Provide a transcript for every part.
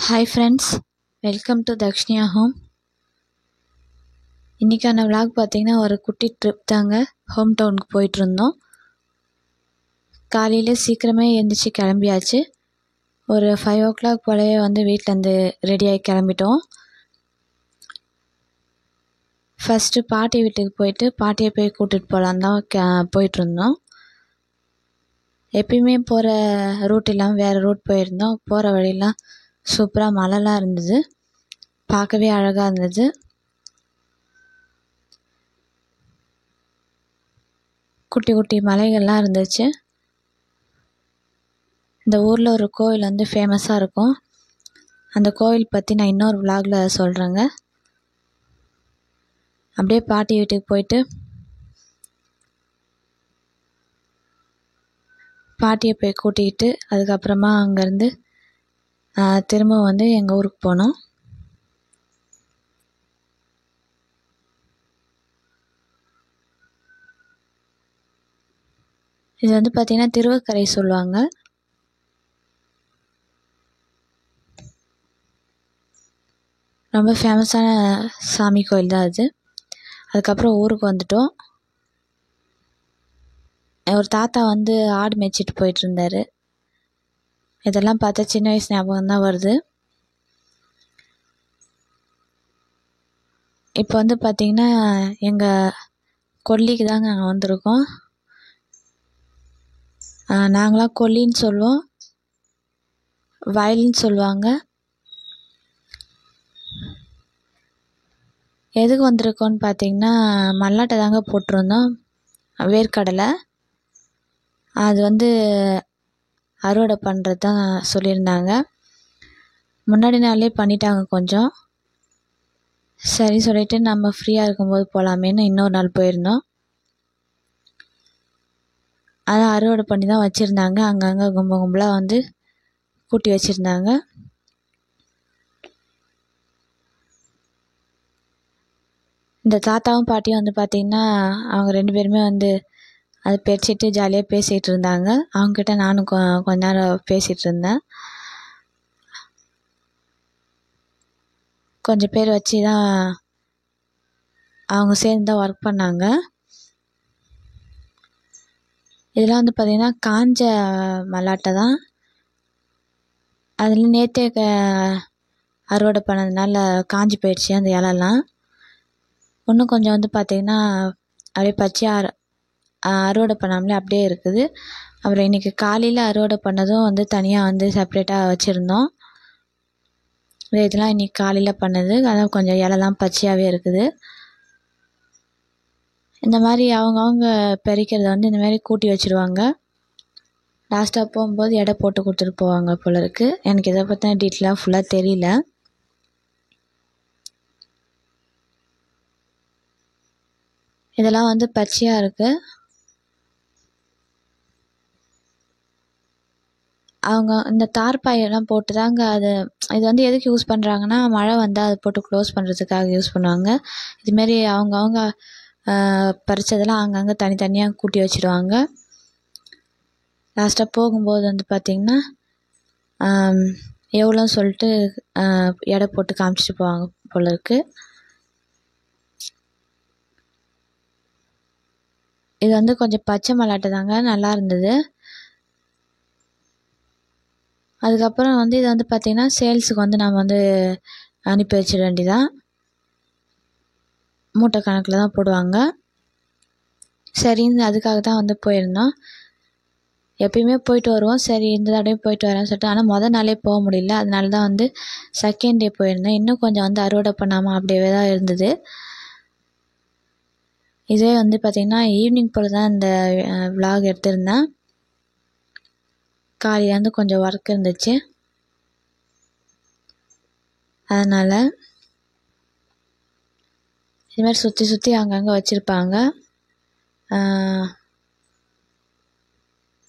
Hi friends, welcome to Dakshiniya home. இன்றைக்கான vlog பார்த்திங்கன்னா ஒரு குட்டி ட்ரிப் தாங்க. ஹோம் டவுனுக்கு போயிட்டுருந்தோம். காலையில் சீக்கிரமே எழுந்திரிச்சி கிளம்பியாச்சு. ஒரு 5 o'clock போலவே வீட்டிலேருந்து ரெடியாகி கிளம்பிட்டோம். ஃபஸ்ட்டு பாட்டி வீட்டுக்கு போயிட்டு பாட்டியை போய் கூட்டிகிட்டு போகலான் தான் போயிட்டுருந்தோம். எப்பயுமே போகிற ரூட் இல்லாமல் வேறு ரூட் போயிருந்தோம். போகிற வழியெலாம் சூப்பராக மழைலாம் இருந்தது, பார்க்கவே அழகாக இருந்தது. குட்டி குட்டி மலைகள்லாம் இருந்துச்சு. இந்த ஊரில் ஒரு கோவில் ஃபேமஸாக இருக்கும். அந்த கோவில் பற்றி நான் இன்னொரு விளாகில் சொல்கிறேங்க. அப்படியே பாட்டி வீட்டுக்கு போயிட்டு பாட்டியை போய் கூட்டிக்கிட்டு அதுக்கப்புறமா அங்கேருந்து திரும்ப எங்கள் ஊருக்கு போனோம். இது பார்த்திங்கன்னா திருவக்கரை சொல்லுவாங்க. ரொம்ப ஃபேமஸான சாமி கோயில் தான் அது. அதுக்கப்புறம் ஊருக்கு வந்துட்டோம். ஒரு தாத்தா ஆடு மேய்ச்சிட்டு போயிட்டு இருந்தார். இதெல்லாம் பார்த்தா சின்ன வயசு ஞாபகம் தான் வருது. இப்போ பார்த்திங்கன்னா எங்கள் கொல்லிக்கு தாங்க அங்கே வந்திருக்கோம். நாங்களாம் கொல்லின்னு சொல்லுவோம், வயல்னு சொல்லுவாங்க. எதுக்கு வந்திருக்கோன்னு பார்த்தீங்கன்னா மல்லாட்டை தாங்க போட்டிருந்தோம், வேர்க்கடலை. அது அறுவடை பண்ணுறது தான் சொல்லியிருந்தாங்க. முன்னாடி நாளே பண்ணிட்டாங்க கொஞ்சம். சரி சொல்லிவிட்டு நம்ம ஃப்ரீயாக இருக்கும்போது போகலாமேன்னு இன்னொரு நாள் போயிருந்தோம். அதான் அறுவடை பண்ணி தான் வச்சுருந்தாங்க. அங்கங்கே கும்பலாக கூட்டி வச்சுருந்தாங்க. இந்த தாத்தாவும் பாட்டியும் பார்த்திங்கன்னா அவங்க 2 பேருமே அதை பறிச்சிட்டு ஜாலியாக பேசிகிட்டு இருந்தாங்க. அவங்கக்கிட்ட நானும் கொஞ்ச நேரம் பேசிகிட்டு இருந்தேன். கொஞ்சம் பேர் வச்சு தான் அவங்க சேர்ந்து தான் ஒர்க் பண்ணாங்க. இதெல்லாம் பார்த்திங்கன்னா காஞ்ச மல்லாட்டை தான். அதில் நேற்றே அறுவடை பண்ணதுனால காஞ்சி போயிடுச்சு அந்த இலெல்லாம். இன்னும் கொஞ்சம் பார்த்திங்கன்னா அப்படியே பச்சையாக அறுவடை பண்ணாமலே அப்படியே இருக்குது. அப்புறம் இன்றைக்கி காலையில் அறுவடை பண்ணதும் தனியாக செப்ரேட்டாக வச்சுருந்தோம். இதெல்லாம் இன்றைக்கி காலையில் பண்ணது. அதான் கொஞ்சம் இலெல்லாம் பச்சையாகவே இருக்குது. இந்த மாதிரி அவங்கவுங்க பறிக்கிறத இந்த மாதிரி கூட்டி வச்சுருவாங்க. லாஸ்ட்டாக போகும்போது எடை போட்டு கொடுத்துட்டு போவாங்க போல இருக்குது. எனக்கு இதை பற்றின டீட்டெயிலாக ஃபுல்லாக தெரியல. இதெல்லாம் பச்சையாக இருக்குது. அவங்க இந்த தார்பாயெல்லாம் போட்டு தாங்க இது எதுக்கு யூஸ் பண்ணுறாங்கன்னா, மழை வந்தால் அதை போட்டு க்ளோஸ் பண்ணுறதுக்காக யூஸ் பண்ணுவாங்க. இதுமாரி அவங்கவுங்க பறித்ததெல்லாம் அங்கங்கே தனித்தனியாக கூட்டி வச்சுருவாங்க. லாஸ்ட்டாக போகும்போது பார்த்திங்கன்னா எவ்வளோன்னு சொல்லிட்டு எடை போட்டு காமிச்சிட்டு போவாங்க போல இருக்குது. இது கொஞ்சம் பச்சை மல்லாட்டை தாங்க, நல்லா இருந்தது. அதுக்கப்புறம் இது பார்த்திங்கன்னா சேல்ஸுக்கு நம்ம அனுப்பி வச்சிட வேண்டியதான். மூட்டை கணக்கில் தான் போடுவாங்க. சரின்னு அதுக்காக தான் போயிருந்தோம். எப்பயுமே போயிட்டு வருவோம். சரி இந்த தடவை போயிட்டு வரேன்னு சொல்லிட்டு, ஆனால் மொதல் நாளே போக முடியல. அதனால தான் செகண்ட் டே போயிருந்தேன். இன்னும் கொஞ்சம் அறுவடை பண்ணாமல் அப்படியே தான் இருந்தது. இதே பார்த்திங்கன்னா ஈவினிங் போல் தான் இந்த விளாக் எடுத்திருந்தேன். காலையில் கொஞ்சம் ஒர்க் இருந்துச்சு, அதனால் இதுமாதிரி சுற்றி சுற்றி அங்கங்கே வச்சுருப்பாங்க.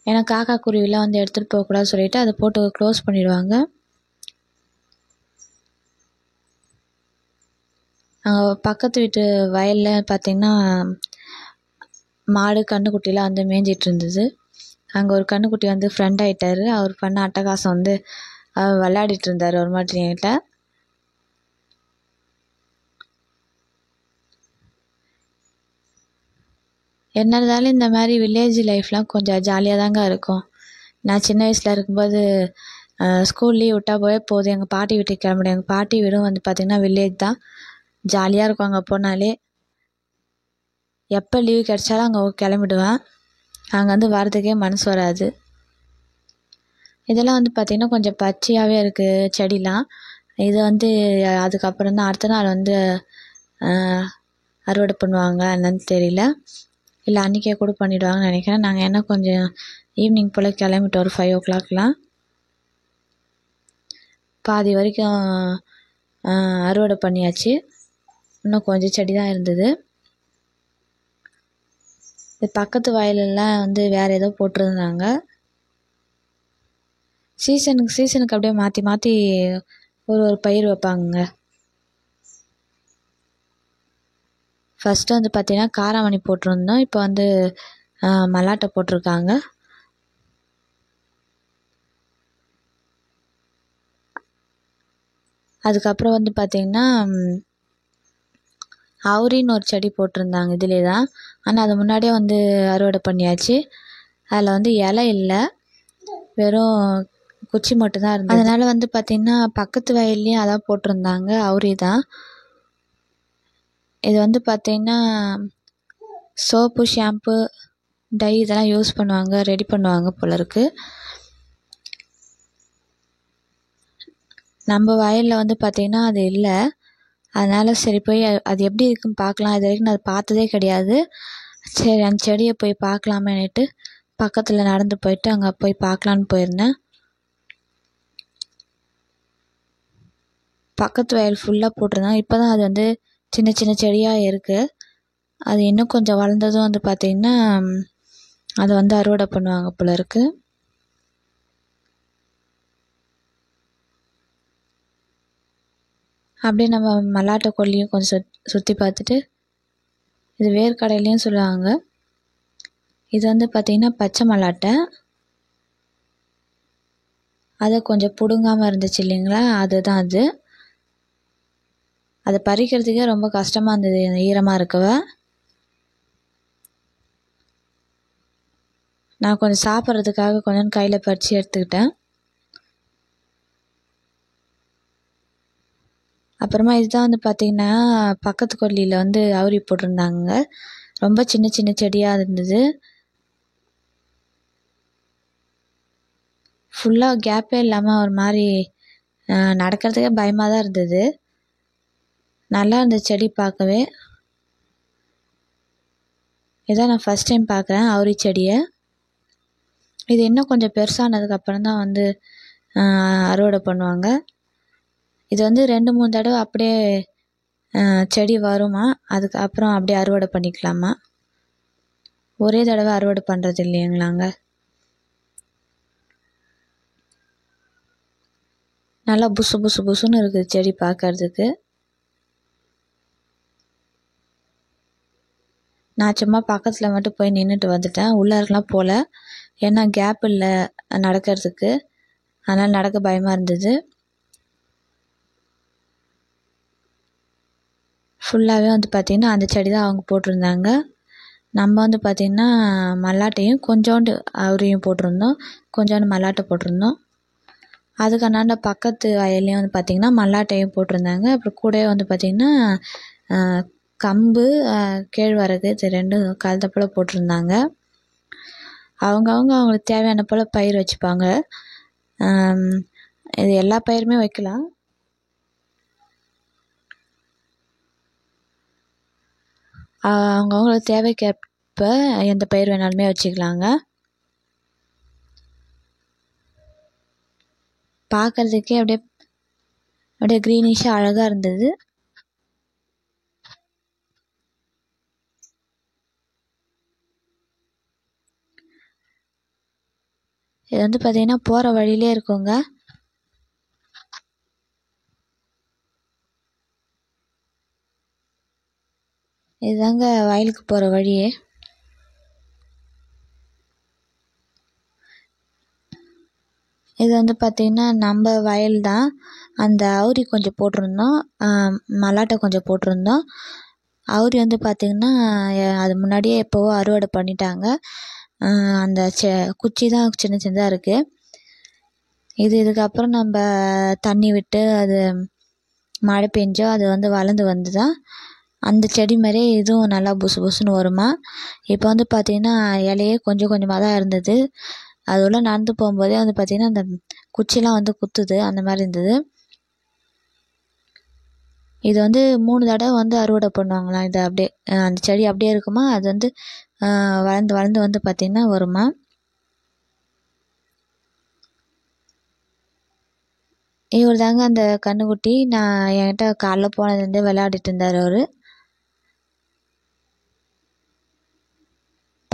ஏன்னா காக்கா குருவிலாம் எடுத்துகிட்டு போகக்கூடாது சொல்லிவிட்டு அதை போட்டு க்ளோஸ் பண்ணிடுவாங்க. பக்கத்து வீட்டு வயலில் பார்த்திங்கன்னா மாடு கன்றுக்குட்டிலாம் மேய்ஞ்சிட்டு இருந்தது. அங்கே ஒரு கன்றுக்குட்டி ஃப்ரெண்ட் ஆகிட்டார். அவர் பண்ண அட்டகாசம் விளையாடிட்டு இருந்தார் ஒரு மாதிரி என்கிட்ட. என்ன இருந்தாலும் இந்த மாதிரி வில்லேஜ் லைஃப்லாம் கொஞ்சம் ஜாலியாக தாங்க இருக்கும். நான் சின்ன வயசில் இருக்கும்போது ஸ்கூல் லீவ் விட்டால் போதும் எங்கள் பாட்டி வீட்டுக்கு கிளம்பிடுவேன். எங்கள் பாட்டி வீடும் வந்து பார்த்திங்கன்னா வில்லேஜ் தான். ஜாலியாக இருக்கும் அங்கே போனாலே. எப்போ லீவு கிடைச்சாலும் அங்கே கிளம்பிடுவேன். அங்கே வந்து வரதுக்கே மனசு வராது. இதெல்லாம் வந்து பார்த்திங்கன்னா கொஞ்சம் பச்சையாகவே இருக்குது செடிலாம். இது வந்து அதுக்கப்புறம் தான் அடுத்த நாள் வந்து அறுவடை பண்ணுவாங்க என்னன்னு தெரியல, இல்லை அன்றைக்கே கூட பண்ணிவிடுவாங்கன்னு நினைக்கிறேன். நாங்கள் என்ன கொஞ்சம் ஈவினிங் போல் கிளம்பிட்டோம் ஒரு 5 o'clockலாம். பாதி வரைக்கும் அறுவடை பண்ணியாச்சு. இன்னும் கொஞ்சம் செடி தான் இருந்தது. இது பக்கத்து வயலெல்லாம் வந்து வேறு ஏதோ போட்டிருந்தாங்க. சீசனுக்கு அப்படியே மாற்றி மாற்றி ஒரு பயிர் வைப்பாங்க. ஃபஸ்ட்டு வந்து பார்த்திங்கன்னா காராமணி போட்டிருந்தோம். இப்போ வந்து மல்லாட்டை போட்டிருக்காங்க. அதுக்கப்புறம் வந்து பார்த்திங்கன்னா அவுரின்னு ஒரு செடி போட்டிருந்தாங்க இதிலே தான். ஆனால் அது முன்னாடியே வந்து அறுவடை பண்ணியாச்சு. அதில் வந்து இலை இல்லை, வெறும் குச்சி மட்டும்தான் இருந்தது. அதனால் வந்து பார்த்திங்கன்னா பக்கத்து வயல்லையும் அதான் போட்டிருந்தாங்க, அவுரி தான். இது வந்து பார்த்திங்கன்னா சோப்பு, ஷாம்பு, டை இதெல்லாம் யூஸ் பண்ணுவாங்க, ரெடி பண்ணுவாங்க போல இருக்குது. நம்ம வயலில் வந்து பார்த்திங்கன்னா அது இல்லை. அதனால் சரி போய் அது எப்படி இருக்குன்னு பார்க்கலாம். இது வரைக்கும் நான் அதை பார்த்ததே கிடையாது. சரி அந்த செடியை போய் பார்க்கலாமேன்னுட்டு பக்கத்தில் நடந்து போயிட்டு அங்கே போய் பார்க்கலான்னு போயிருந்தேன். பக்கத்து வயல் ஃபுல்லாக போட்டிருந்தாங்க. இப்போ தான் அது வந்து சின்ன சின்ன செடியாக இருக்குது. அது இன்னும் கொஞ்சம் வளர்ந்ததும் வந்து பார்த்திங்கன்னா அதை வந்து அறுவடை பண்ணுவாங்க போல இருக்குது. அப்படியே நம்ம மல்லாட்டை கொல்லியும் கொஞ்சம் சுற்றி பார்த்துட்டு, இது வேர்க்கடலையும் சொல்லுவாங்க. இது வந்து பார்த்திங்கன்னா பச்சை மல்லாட்டை. அதை கொஞ்சம் பிடுங்காமல் இருந்துச்சு இல்லைங்களா, அதுதான் அது. அதை பறிக்கிறதுக்கே ரொம்ப கஷ்டமாக இருந்தது ஈரமாக இருக்கவ. நான் கொஞ்சம் சாப்பிட்றதுக்காக கொஞ்சம் கையில் பறித்து எடுத்துக்கிட்டேன். அப்புறமா இதுதான் வந்து பார்த்திங்கன்னா பக்கத்து கொல்லியில் வந்து அவுரி போட்டிருந்தாங்க. ரொம்ப சின்ன சின்ன செடியாக இருந்தது. ஃபுல்லாக கேப்பே இல்லாமல் ஒரு மாதிரி நடக்கிறதுக்கே பயமாக தான் இருந்தது. நல்லா இருந்தது செடி பார்க்கவே. இதான் நான் ஃபஸ்ட் டைம் பார்க்குறேன் அவுரி செடியை. இது இன்னும் கொஞ்சம் பெருசானதுக்கப்புறம் தான் வந்து அறுவடை பண்ணுவாங்க. இது வந்து 2-3 தடவை அப்படியே செடி வருமா, அதுக்கப்புறம் அப்படியே அறுவடை பண்ணிக்கலாமா. ஒரே தடவை அறுவடை பண்ணுறது இல்லைங்களாங்க. நல்லா புசு புசு புசுன்னு இருக்குது செடி பார்க்கறதுக்கு. நான் சும்மா பக்கத்தில் மட்டும் போய் நின்றுட்டு வந்துட்டேன். உள்ளாரெலாம் போகல, ஏன்னா கேப் இல்லை நடக்கிறதுக்கு. அதனால் நடக்க பயமாக இருந்தது. ஃபுல்லாகவே வந்து பார்த்திங்கன்னா அந்த செடி தான் அவங்க போட்டிருந்தாங்க. நம்ம வந்து பார்த்திங்கன்னா மல்லாட்டையும் கொஞ்சோண்டு அவுரியும் போட்டிருந்தோம், கொஞ்சோண்டு மல்லாட்டை போட்டிருந்தோம். அதுக்கு அந்தாண்ட பக்கத்து வயல்லையும் வந்து பார்த்திங்கன்னா மல்லாட்டையும் போட்டிருந்தாங்க. அப்புறம் கூடவே வந்து பார்த்திங்கன்னா கம்பு, கேழ்வரகு இது 2 கலந்த போல் போட்டிருந்தாங்க. அவங்களுக்கு தேவையான போல் பயிர் வச்சுப்பாங்க. இது எல்லா பயிருமே வைக்கலாம். அவங்கவுங்களுக்கு தேவைக்கேற்ப எந்த பயிர் வேணாலுமே வச்சுக்கலாங்க. பார்க்குறதுக்கே அப்படியே க்ரீனிஷாக அழகாக இருந்தது. இது வந்து பார்த்திங்கன்னா போகிற வழியிலே இருக்குங்க. இதுதாங்க வயலுக்கு போகிற வழியே. இது வந்து பார்த்திங்கன்னா நம்ம வயல் தான். அந்த அவுரி கொஞ்சம் போட்டிருந்தோம், மல்லாட்டை கொஞ்சம் போட்டிருந்தோம். அவுரி வந்து பார்த்திங்கன்னா அது முன்னாடியே எப்போவோ அறுவடை பண்ணிட்டாங்க. அந்த குச்சி தான் சின்ன சின்னதாக இருக்குது. இதுக்கப்புறம் நம்ம தண்ணி விட்டு அது மழை பெஞ்சோ அது வந்து வளர்ந்து வந்து தான் அந்த செடி மாதிரியே இதுவும் நல்லா புசு புசுன்னு வருமா. இப்போ வந்து பார்த்திங்கன்னா இலையே கொஞ்சம் கொஞ்சமாக தான் இருந்தது. அது உள்ள நடந்து போகும்போதே வந்து பார்த்திங்கன்னா அந்த குச்சிலாம் வந்து குத்துது, அந்த மாதிரி இருந்தது. இது வந்து 3 தடவை வந்து அறுவடை பண்ணுவாங்களாம். இது அப்படியே அந்த செடி அப்படியே இருக்குமா, அது வந்து வளர்ந்து வளர்ந்து வந்து பார்த்திங்கன்னா வருமா. இவர் தாங்க அந்த கன்றுக்குட்டி. நான் என்கிட்ட காலைல போனதுலேருந்தே விளையாடிட்டு இருந்தார் அவர்.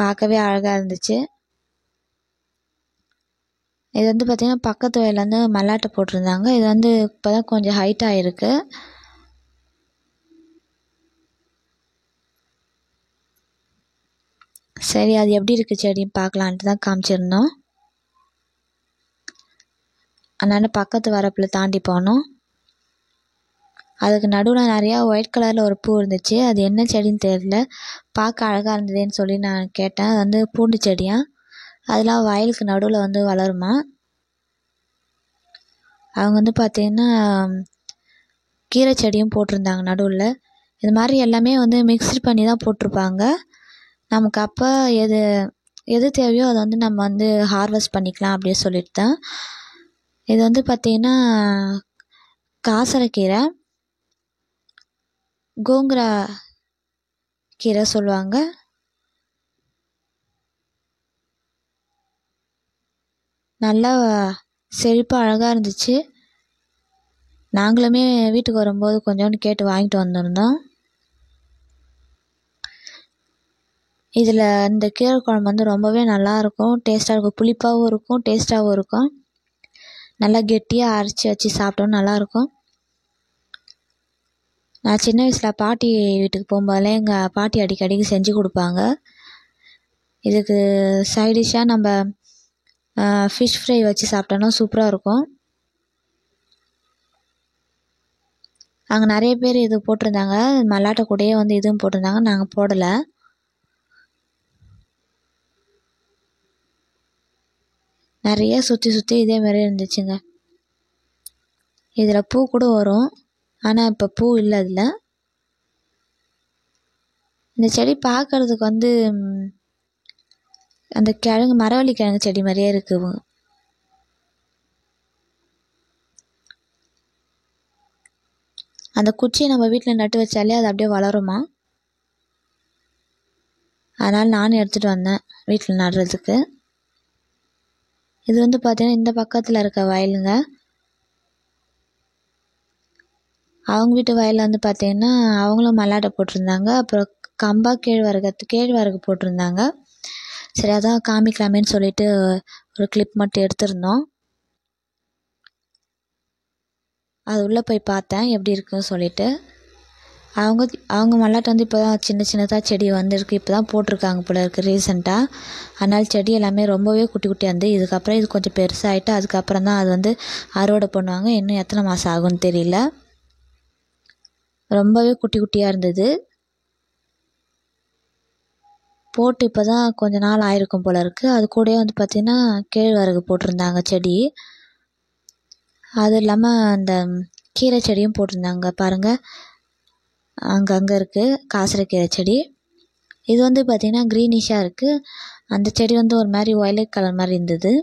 பார்க்கவே அழகாக இருந்துச்சு. இது வந்து பார்த்திங்கன்னா பக்கத்து வயலில் வந்து மல்லாட்டை போட்டிருந்தாங்க. இது வந்து இப்போ தான் கொஞ்சம் ஹைட் ஆகிருக்கு. சரி, அது எப்படி இருக்குது செடின்னு பார்க்கலான்ட்டு தான் காமிச்சிருந்தோம். அதனால் பக்கத்து வரப்பில் தாண்டி போனோம். அதுக்கு நடுவில் நிறையா ஒயிட் கலரில் ஒரு பூ இருந்துச்சு. அது என்ன செடின்னு தெரியல, பார்க்க அழகாக இருந்ததுன்னு சொல்லி நான் கேட்டேன். அது வந்து பூண்டு செடியாக, அதெல்லாம் வயலுக்கு நடுவில் வந்து வளருமா. அவங்க வந்து பார்த்திங்கன்னா கீரை செடியும் போட்டிருந்தாங்க நடுவில். இது மாதிரி எல்லாமே வந்து மிக்ஸ்டு பண்ணி தான் போட்டிருப்பாங்க. நமக்கு அப்போ எது எது தேவையோ அதை வந்து நம்ம வந்து ஹார்வெஸ்ட் பண்ணிக்கலாம் அப்படின்னு சொல்லிட்டு தான். இது வந்து பார்த்திங்கன்னா காசரைக்கீரை, கோங்குரா கீரை சொல்லுவாங்க. நல்லா செழிப்பாக அழகாக இருந்துச்சு. நாங்களுமே வீட்டுக்கு வரும்போது கொஞ்சோண்டு கேட்டு வாங்கிட்டு வந்திருந்தோம். இதில் இந்த கீரை குழம்பு வந்து ரொம்பவே நல்லாயிருக்கும், டேஸ்ட்டாக இருக்கும். புளிப்பாகவும் இருக்கும், டேஸ்ட்டாகவும் இருக்கும். நல்லா கெட்டியாக அரைச்சி வச்சு சாப்பிட்டோம், நல்லாயிருக்கும். நான் சின்ன வயசில் பாட்டி வீட்டுக்கு போகும்போதெல்லாம் எங்கள் பாட்டி அடிக்கடிக்கு செஞ்சு கொடுப்பாங்க. இதுக்கு சைடிஷ்ஷாக நம்ம ஃபிஷ் ஃப்ரை வச்சு சாப்பிட்டோன்னா சூப்பராக இருக்கும். அங்கே நிறைய பேர் இது போட்டிருந்தாங்க, மல்லாட்டை கூடயே வந்து இதுவும் போட்டிருந்தாங்க. நாங்கள் போடலை. நிறைய சுற்றி சுற்றி இதே மாதிரி இருந்துச்சுங்க. இதில் பூ கூட வரும், ஆனால் இப்போ பூ இல்லை அதில். இந்த செடி பார்க்குறதுக்கு வந்து அந்த கிழங்கு மரவள்ளி கிழங்கு செடி மாதிரியே இருக்குது. அந்த குச்சியை நம்ம வீட்டில் நட்டு வச்சாலே அது அப்படியே வளருமா. அதனால் நானும் எடுத்துகிட்டு வந்தேன் வீட்டில் நடுறதுக்கு. இது வந்து பார்த்திங்கன்னா இந்த பக்கத்தில் இருக்க வயலுங்க. அவங்க வீட்டு வயலில் வந்து பார்த்திங்கன்னா அவங்களும் மல்லாட்டை போட்டிருந்தாங்க. அப்புறம் கம்பா கேழ்வரகு போட்டிருந்தாங்க. சரி, அதான் காமிக்கலாமேன்னு சொல்லிட்டு ஒரு கிளிப் மட்டும் எடுத்திருந்தோம். அது உள்ளே போய் பார்த்தேன் எப்படி இருக்குன்னு சொல்லிட்டு. அவங்க மல்லாட்டை வந்து இப்போ தான் சின்ன சின்னதாக செடி வந்துருக்கு, இப்போ தான் போட்டிருக்காங்க போல இருக்குது ரீசெண்டாக. அதனால் செடி எல்லாமே ரொம்பவே குட்டி குட்டியாக இருந்து, இதுக்கப்புறம் இது கொஞ்சம் பெருசாகிட்டு அதுக்கப்புறம் தான் அது வந்து அறுவடை பண்ணுவாங்க. இன்னும் எத்தனை மாதம் ஆகும்னு தெரியல. ரொம்பவே குட்டி குட்டியாக இருந்தது. போட்டு இப்போ தான் கொஞ்ச நாள் ஆயிருக்கும் போல இருக்குது. அது கூடயே வந்து பார்த்திங்கன்னா கேழ்வரகு போட்டிருந்தாங்க செடி. அது இல்லாமல் அந்த கீரை செடியும் போட்டிருந்தாங்க பாருங்கள், அங்கங்கே இருக்குது காசரைக்கீரை செடி. இது வந்து பார்த்திங்கன்னா க்ரீனிஷாக இருக்குது. அந்த செடி வந்து ஒரு மாதிரி வயலட் கலர் மாதிரி இருந்தது.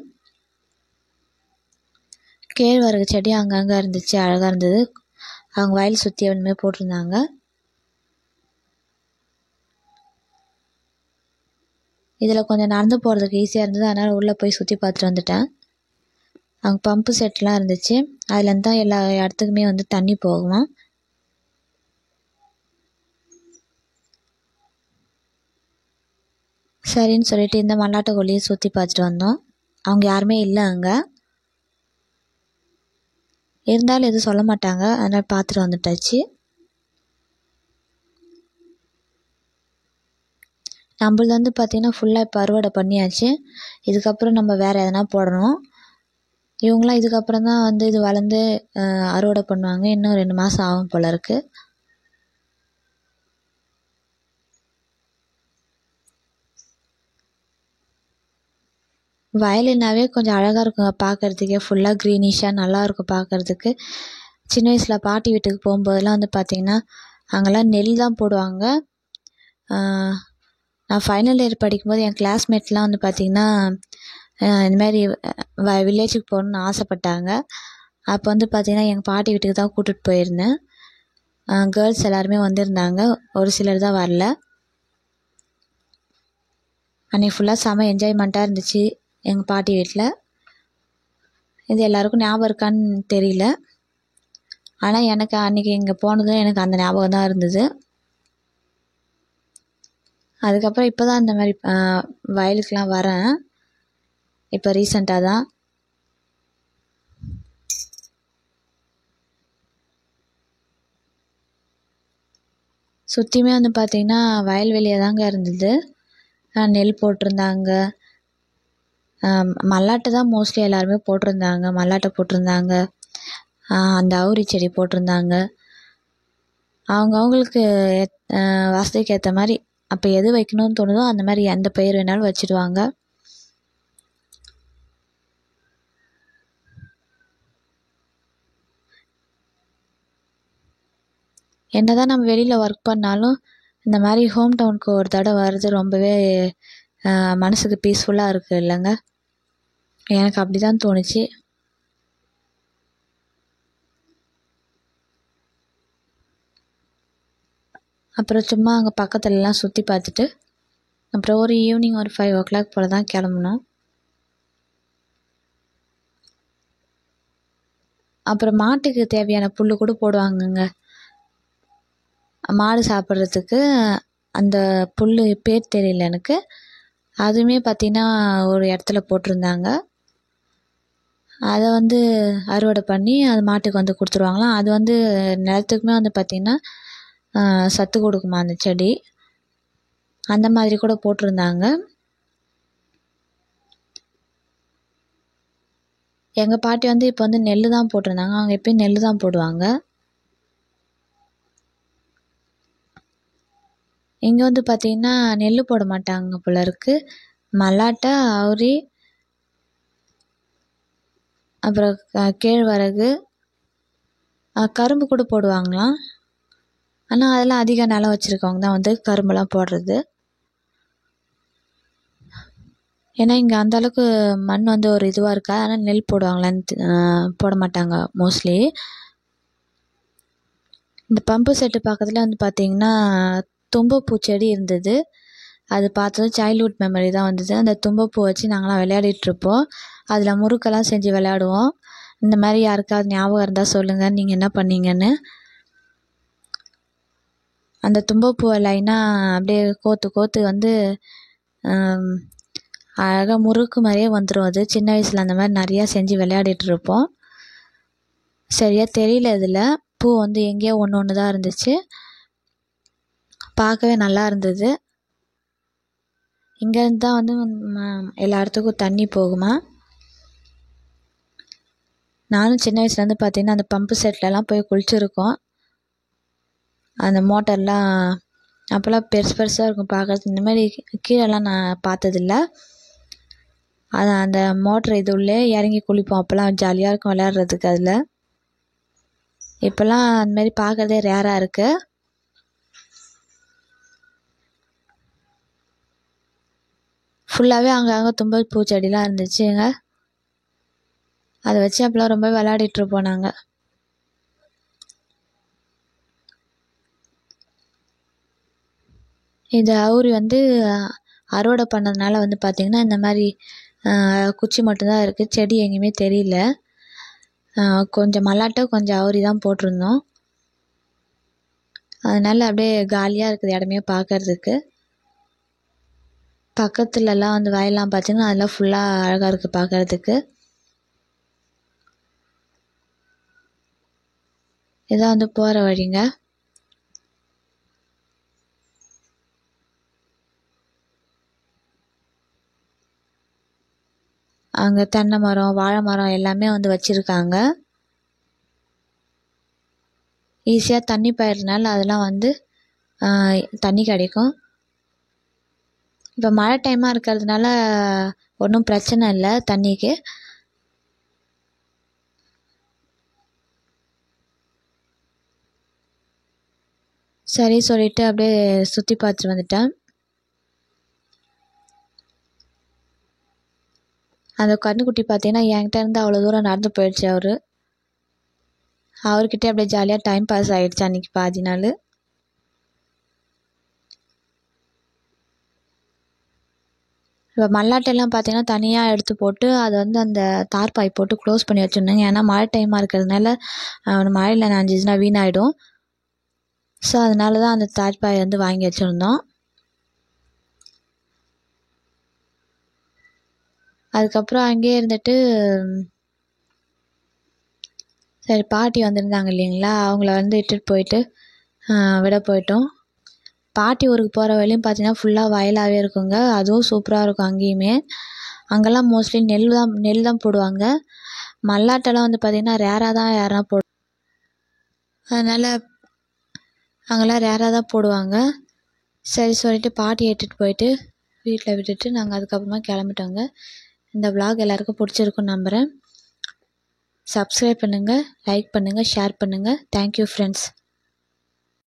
கேழ்வரகு செடி அங்கங்கே இருந்துச்சு, அழகாக இருந்தது. அவங்க வயல் சுற்றி ஒன்றுமே போட்டிருந்தாங்க. இதில் கொஞ்சம் நடந்து போகிறதுக்கு ஈஸியாக இருந்தது, அதனால் உள்ளே போய் சுற்றி பார்த்துட்டு வந்துட்டேன். அங்கே பம்பு செட்லாம் இருந்துச்சு, அதுலேருந்து தான் எல்லா இடத்துக்குமே வந்து தண்ணி போகுமா. சரின்னு சொல்லிட்டு இந்த மல்லாட்டை கொல்லியை சுற்றி பார்த்துட்டு வந்தோம். அவங்க யாருமே இல்லை அங்கே, இருந்தாலும் எதுவும் சொல்ல மாட்டாங்க, அதனால் பார்த்துட்டு வந்துட்டாச்சு. நம்மளது வந்து பார்த்திங்கன்னா ஃபுல்லாக இப்போ அறுவடை பண்ணியாச்சு. இதுக்கப்புறம் நம்ம வேறு எதனா போடணும். இவங்களாம் இதுக்கப்புறம் தான் வந்து இது வளர்ந்து அறுவடை பண்ணுவாங்க. இன்னும் 2 மாதம் ஆகும் போல இருக்கு. வயலுனாவே கொஞ்சம் அழகாக இருக்குங்க பார்க்குறதுக்கே. ஃபுல்லாக க்ரீனிஷாக நல்லாயிருக்கும் பார்க்குறதுக்கு. சின்ன வயசில் பாட்டி வீட்டுக்கு போகும்போதெல்லாம் வந்து பார்த்திங்கன்னா அங்கெல்லாம் நெல் தான் போடுவாங்க. நான் ஃபைனல் இயர் படிக்கும்போது என் கிளாஸ்மேட்லாம் வந்து பார்த்திங்கன்னா இந்தமாரி வில்லேஜுக்கு போகணுன்னு ஆசைப்பட்டாங்க. அப்போ வந்து பார்த்திங்கன்னா எங்கள் பாட்டி வீட்டுக்கு தான் கூட்டிகிட்டு போயிருந்தேன். கேர்ள்ஸ் எல்லாருமே வந்திருந்தாங்க, ஒரு சிலர் தான் வரல. அன்றைக்கி ஃபுல்லாக செம என்ஜாய்மெண்ட்டாக இருந்துச்சு எங்கள் பாட்டி வீட்டில். இது எல்லாருக்கும் ஞாபகம் இருக்கான்னு தெரியல. ஆனால் எனக்கு அன்றைக்கி இங்கே போனதும் எனக்கு அந்த ஞாபகம் தான் இருந்தது. அதுக்கப்புறம் இப்போ தான் இந்த மாதிரி வயலுக்கெலாம் வரேன். இப்போ ரீசெண்டாக தான். சுற்றியுமே வந்து பார்த்திங்கன்னா வயல்வெளியாக தாங்க இருந்தது. நெல் போட்டிருந்தாங்க. மல்லாட்டை தான் மோஸ்ட்லி எல்லாருமே போட்டிருந்தாங்க. மல்லாட்டை போட்டிருந்தாங்க, அந்த அவுரி செடி போட்டிருந்தாங்க. அவங்கவுங்களுக்கு வசதிக்கு ஏற்ற மாதிரி அப்போ எது வைக்கணும்னு தோணுதோ அந்த மாதிரி எந்த பயிர் வேணாலும் வச்சுடுவாங்க. என்னதான் நம்ம வெளியில் ஒர்க் பண்ணாலும் இந்த மாதிரி ஹோம் டவுனுக்கு ஒரு தடவை வர்றது ரொம்பவே மனசுக்கு பீஸ்ஃபுல்லாக இருக்குது இல்லைங்க? எனக்கு அப்படி தான் தோணுச்சு. அப்புறம் சும்மா அங்கே பக்கத்துலலாம் சுற்றி பார்த்துட்டு அப்புறம் ஒரு ஈவினிங் ஒரு 5 o'clock போல் தான் கிளம்புனோம். அப்புறம் மாட்டுக்கு தேவையான புல் கூட போடுவாங்கங்க, மாடு சாப்பிட்றதுக்கு. அந்த புல் பேர் தெரியல எனக்கு. அதுவுமே பார்த்திங்கன்னா ஒரு இடத்துல போட்டிருந்தாங்க. அதை வந்து அறுவடை பண்ணி அது மாட்டுக்கு வந்து கொடுத்துருவாங்களாம். அது வந்து நிலத்துக்குமே வந்து பார்த்திங்கன்னா சத்து கொடுக்குமா அந்த செடி. அந்த மாதிரி கூட போட்டிருந்தாங்க. எங்கள் பாட்டி வந்து இப்போ வந்து நெல் தான் போட்டிருந்தாங்க. அவங்க எப்பயும் நெல் தான் போடுவாங்க. இங்கே வந்து பார்த்திங்கன்னா நெல் போட மாட்டாங்க போல இருக்குது. மல்லாட்டை, அவுரி, அப்புறம் கேழ்வரகு, கரும்பு கூட போடுவாங்களாம். ஆனால் அதெல்லாம் அதிக நிலம் வச்சுருக்கவங்க தான் வந்து கரும்புலாம் போடுறது. ஏன்னா இங்கே அந்தளவுக்கு மண் வந்து ஒரு இதுவாக இருக்கா. ஆனால் நெல் போடுவாங்களான்னு போட மாட்டாங்க மோஸ்ட்லி. இந்த பம்பு செட்டு பக்கத்தில் வந்து பார்த்திங்கன்னா தும்பப்பூ செடி இருந்தது. அது பார்த்ததும் சைல்ட்ஹுட் மெமரி தான் வந்தது. அந்த தும்பப்பூ வச்சு நாங்களாம் விளையாடிட்டுருப்போம். அதில் முறுக்கெல்லாம் செஞ்சு விளையாடுவோம். இந்த மாதிரி யாருக்காவது ஞாபகம் இருந்தால் சொல்லுங்கள் நீங்கள் என்ன பண்ணீங்கன்னு. அந்த தும்பப்பூவை லைனாக அப்படியே கோத்து வந்து அழகாக முறுக்கு மாதிரியே வந்துடும். அது சின்ன வயசில் அந்த மாதிரி நிறையா செஞ்சு விளையாடிட்டுருப்போம். சரியாக தெரியல, இதில் பூ வந்து எங்கேயோ ஒன்று தான் இருந்துச்சு. பார்க்கவே நல்லா இருந்தது. இங்கேருந்து தான் வந்து எல்லா இடத்துக்கும் தண்ணி போகுமா. நானும் சின்ன வயசுலேருந்து பார்த்திங்கன்னா அந்த பம்பு செட்லலாம் போய் குளிச்சுருக்கோம். அந்த மோட்டர்லாம் அப்போல்லாம் பெருசு பெருசாக இருக்கும் பார்க்குறதுக்கு. இந்த மாதிரி கீழெல்லாம் நான் பார்த்ததில்ல. அது அந்த மோட்ரு இது உள்ளே இறங்கி குளிப்போம். அப்போல்லாம் ஜாலியாக இருக்கும் விளையாடுறதுக்கு அதில். இப்போல்லாம் அந்தமாரி பார்க்குறதே ரேராக இருக்குது. ஃபுல்லாகவே அங்கங்கே தும்பல் பூச்செடிலாம் இருந்துச்சுங்க. அதை வச்சு அப்போல்லாம் ரொம்ப விளையாடிட்டுருப்போம் நாங்கள். இந்த அவுரி வந்து அறுவடை பண்ணதுனால வந்து பார்த்திங்கன்னா இந்த மாதிரி குச்சி மட்டும்தான் இருக்குது, செடி எங்கேயுமே தெரியல. கொஞ்சம் மல்லாட்டை கொஞ்சம் அவுரி தான் போட்டிருந்தோம். அதனால் அப்படியே காலியாக இருக்குது இடமே பார்க்குறதுக்கு. பக்கத்துலலாம் வந்து வயல்லாம் பார்த்திங்கன்னா அதெல்லாம் ஃபுல்லாக அழகாக இருக்குது பார்க்குறதுக்கு. இதான் வந்து போகிற வழிங்க. அங்கே தென்னை மரம், வாழை மரம் எல்லாமே வந்து வச்சுருக்காங்க. ஈஸியாக தண்ணி பாயறதுனால அதெல்லாம் வந்து தண்ணி கிடைக்கும். இப்போ மழை டைமாக இருக்கிறதுனால ஒன்றும் பிரச்சனை இல்லை தண்ணிக்கு. சரி சொல்லிட்டு அப்படியே சுற்றி பார்த்துட்டு வந்துட்டேன். அந்த கன்றுக்குட்டி பார்த்தீங்கன்னா என்கிட்ட இருந்து அவ்வளோ தூரம் நடந்து போயிடுச்சு. அவர்கிட்ட அப்படியே ஜாலியாக டைம் பாஸ் ஆகிடுச்சு அன்றைக்கி பாதி நாள். இப்போ மல்லாட்டையெல்லாம் பார்த்தீங்கன்னா தனியாக எடுத்து போட்டு அதை வந்து அந்த தார்பாய் போட்டு க்ளோஸ் பண்ணி வச்சுருந்தாங்க. ஏன்னா மழை டைமாக இருக்கிறதுனால மழையில் நனைஞ்சிச்சுன்னா வீணாயிடும். ஸோ அதனால தான் அந்த தார்பாய் வந்து வாங்கி வச்சுருந்தோம். அதுக்கப்புறம் அங்கேயே இருந்துட்டு சரி பாட்டி வந்திருந்தாங்க இல்லைங்களா, அவங்கள வந்து இட்டுட்டு போயிட்டு விட போயிட்டோம். பாட்டி ஊருக்கு போகிற வழியும் பார்த்தீங்கன்னா ஃபுல்லாக வயலாகவே இருக்குங்க. அதுவும் சூப்பராக இருக்கும். அங்கேயுமே அங்கெல்லாம் மோஸ்ட்லி நெல் தான் போடுவாங்க. மல்லாட்டெல்லாம் வந்து பார்த்திங்கன்னா ரேராக தான் யாருனா அதனால் அங்கெல்லாம் ரேராக தான் போடுவாங்க. சரி சொல்லிட்டு பாட்டி ஏற்றிட்டு போயிட்டு வீட்டில் விட்டுட்டு நாங்கள் அதுக்கப்புறமா கிளம்பிட்டோங்க. இந்த vlog எல்லாருக்கும் பிடிச்சிருக்குன்னு நம்புகிறேன். சப்ஸ்கிரைப் பண்ணுங்கள், லைக் பண்ணுங்கள், ஷேர் பண்ணுங்கள். Thank you friends.